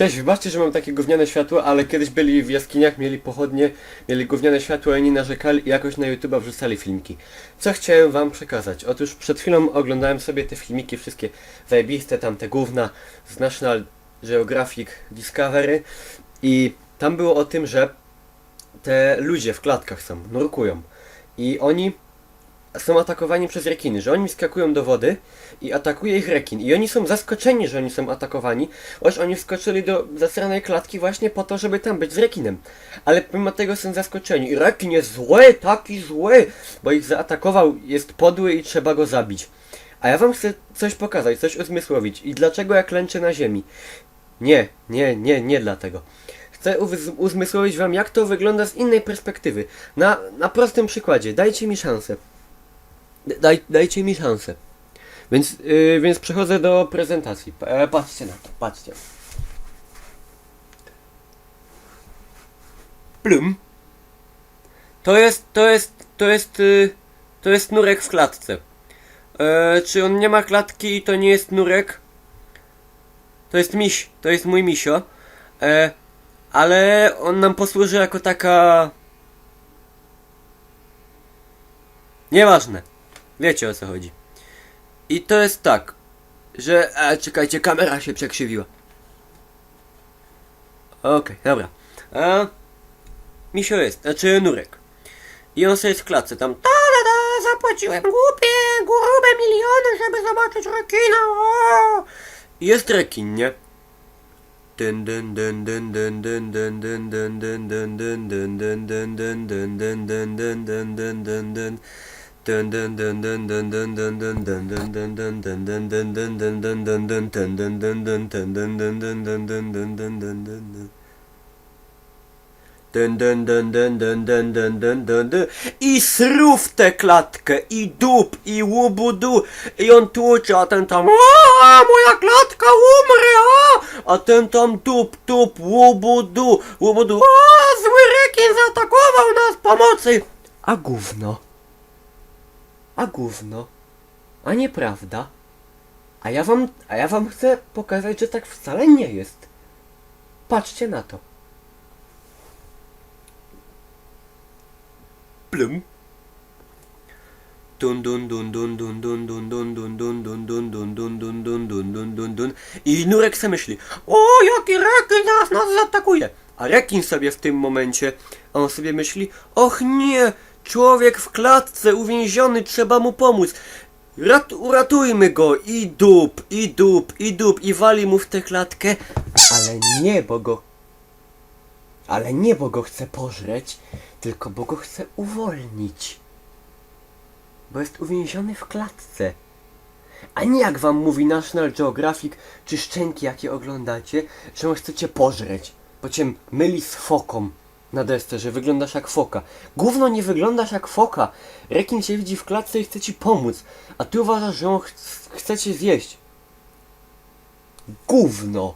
Cześć, wybaczcie, że mam takie gówniane światło, ale kiedyś byli w jaskiniach, mieli pochodnie, mieli gówniane światło, oni narzekali i jakoś na YouTube'a wrzucali filmiki. Co chciałem wam przekazać? Otóż przed chwilą oglądałem sobie te filmiki, wszystkie zajebiste, tam te gówna z National Geographic Discovery i tam było o tym, że te ludzie w klatkach są, nurkują i oni są atakowani przez rekiny, że oni skakują do wody i atakuje ich rekin. I oni są zaskoczeni, że oni są atakowani, choć oni wskoczyli do zasranej klatki właśnie po to, żeby tam być z rekinem. Ale pomimo tego są zaskoczeni. I rekin jest zły, taki zły, bo ich zaatakował, jest podły i trzeba go zabić. A ja wam chcę coś pokazać, coś uzmysłowić. I dlaczego ja klęczę na ziemi? Nie dlatego. Chcę uzmysłowić wam, jak to wygląda z innej perspektywy. Na prostym przykładzie. Dajcie mi szansę. Dajcie mi szansę. Więc przechodzę do prezentacji. Patrzcie na to, patrzcie. Plum. To jest nurek w klatce. Czy on nie ma klatki i to nie jest nurek? To jest miś, to jest mój misio. Ale on nam posłuży jako taka... Nieważne. Wiecie, o co chodzi. I to jest tak, że... czekajcie, kamera się przekrzywiła. Okej, dobra. Misio jest, znaczy nurek. I on sobie jest w klatce tam... Zapłaciłem grube miliony, żeby zobaczyć rekina. O! I jest rekin, nie? I srów tę klatkę, i dup, i łubudu, i on tłucze, a ten tam moja klatka umrze, a ten tam dup, łubudu, zły rekin zaatakował nas, pomocy! A gówno, a nieprawda, a ja wam chcę pokazać, że tak wcale nie jest. Patrzcie na to. Plum. I nurek se myśli: o, jaki rekin zaraz nas zaatakuje. A rekin sobie w tym momencie, on sobie myśli: och nie, człowiek w klatce, uwięziony, trzeba mu pomóc. Uratujmy go. I dup, i wali mu w tę klatkę. Ale nie, bo go chce pożreć, tylko bo go chce uwolnić. Bo jest uwięziony w klatce. A nie jak wam mówi National Geographic, czy szczęki jakie oglądacie, że on chce cię pożreć, bo cię myli z foką na desce, że wyglądasz jak foka. Gówno, nie wyglądasz jak foka. Rekin cię widzi w klatce i chce ci pomóc, a ty uważasz, że on chce cię zjeść. Gówno.